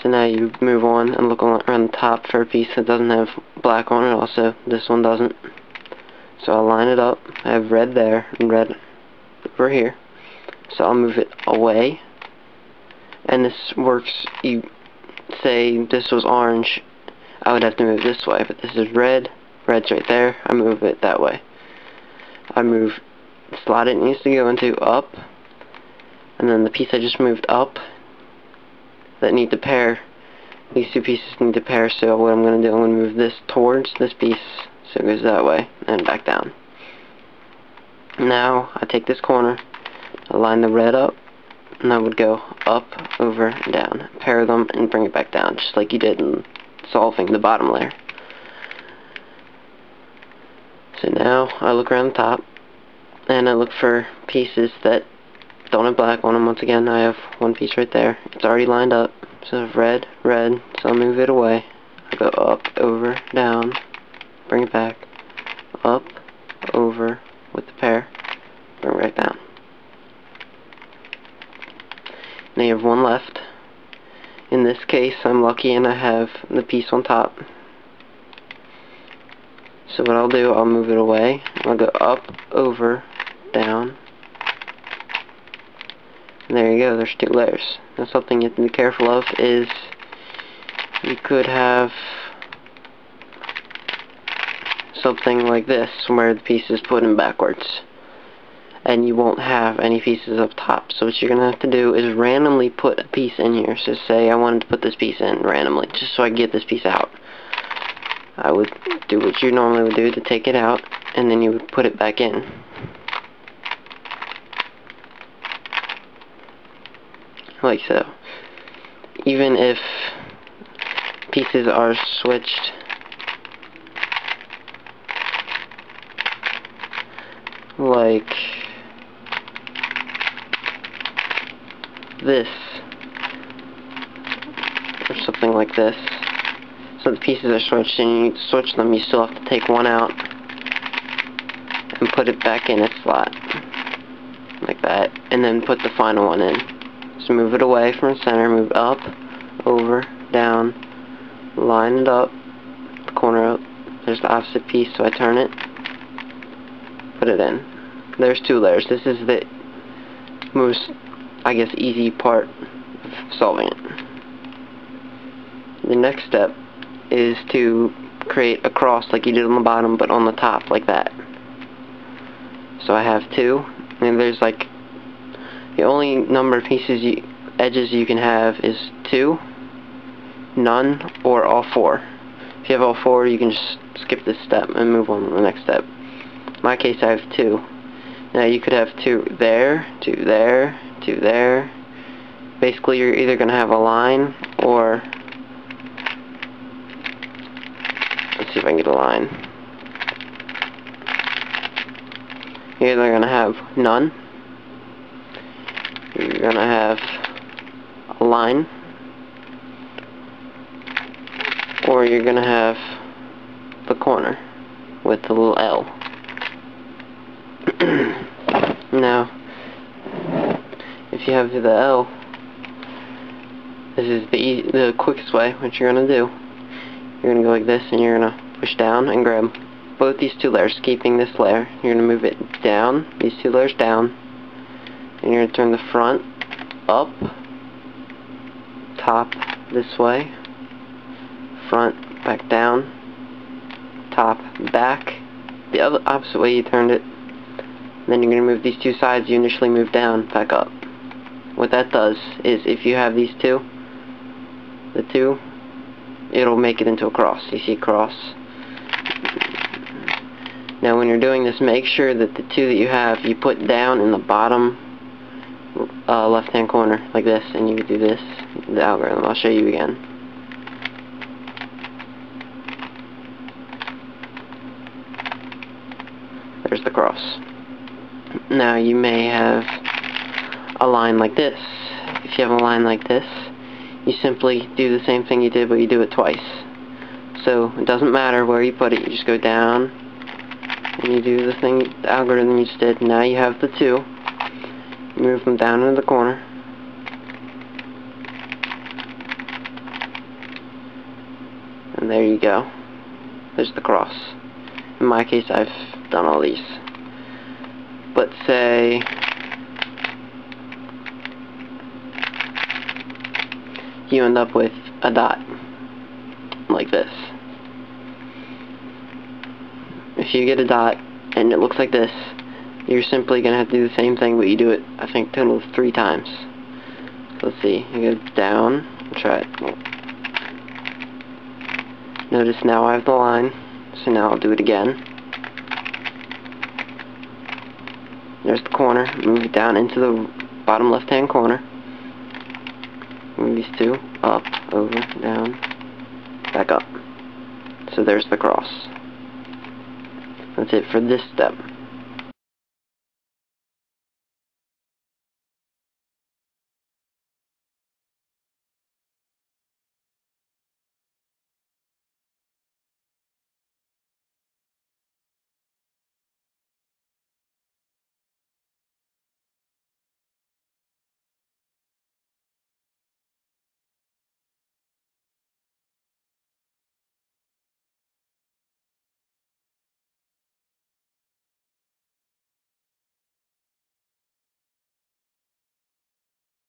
So now you move on and look around the top for a piece that doesn't have black on it. Also, this one doesn't. So I'll line it up. I have red there and red over here. So I'll move it away. And this works, you say this was orange, I would have to move this way, but this is red, red's right there, I move it that way. I move the slot it needs to go into up, and then the piece I just moved up that need to pair, these two pieces need to pair, so what I'm going to do, I'm going to move this towards this piece, so it goes that way, and back down. Now, I take this corner, I line the red up, and I would go up, over, and down. Pair them and bring it back down, just like you did in solving the bottom layer. So now I look around the top, and I look for pieces that don't have black on them. Once again, I have one piece right there. It's already lined up, so I have red, red, so I'll move it away. I go up, over, down, bring it back, up, over, with the pair, bring it right down. Now you have one left. In this case, I'm lucky and I have the piece on top. So what I'll do, I'll move it away. I'll go up, over, down. And there you go, there's two layers. Now something you have to be careful of is you could have something like this where the piece is put in backwards. And you won't have any pieces up top. So what you're going to have to do is randomly put a piece in here. So say I wanted to put this piece in randomly, just so I get this piece out. I would do what you normally would do to take it out, and then you would put it back in. Like so. Even if pieces are switched like this, or something like this, so the pieces are switched and you need to switch them, you still have to take one out and put it back in its slot, like that, and then put the final one in. So move it away from the center, move up, over, down, line it up, the corner up, there's the opposite piece, so I turn it, put it in. There's two layers. This is the most, I guess, easy part of solving it. The next step is to create a cross like you did on the bottom, but on the top, like that. So I have two, and there's like, the only number of edges you can have is 2, none, or all 4. If you have all 4, you can just skip this step and move on to the next step. In my case, I have 2. Now you could have 2 there, 2 there, 2 there. Basically, you're either going to have a line, or let's see if I can get a line. You're either going to have none, you're going to have a line, or you're going to have the corner with the little L. Now, if you have the L, this is the quickest way. What you're going to do, you're going to go like this, and you're going to push down and grab both these two layers, keeping this layer. You're going to move it down, these two layers down, and you're going to turn the front up, top this way, front back down, top back, the other opposite way you turned it. Then you're going to move these two sides you initially moved down, back up. What that does is, if you have these two, the two, it'll make it into a cross. You see a cross? Now when you're doing this, make sure that the two that you have, you put down in the bottom left hand corner, like this, and you do this, the algorithm. I'll show you again. There's the cross. Now you may have a line like this. If you have a line like this, you simply do the same thing you did, but you do it twice. So it doesn't matter where you put it, you just go down and you do the algorithm you just did. Now you have the two. Move them down into the corner. And there you go. There's the cross. In my case, I've done all these. But say you end up with a dot like this. If you get a dot and it looks like this, you're simply going to have to do the same thing, but you do it, I think, a total of 3 times. So let's see. You go down. Try it. Notice now I have the line, so now I'll do it again. There's the corner. Move it down into the bottom left-hand corner. Move these two up, over, down, back up. So there's the cross. That's it for this step.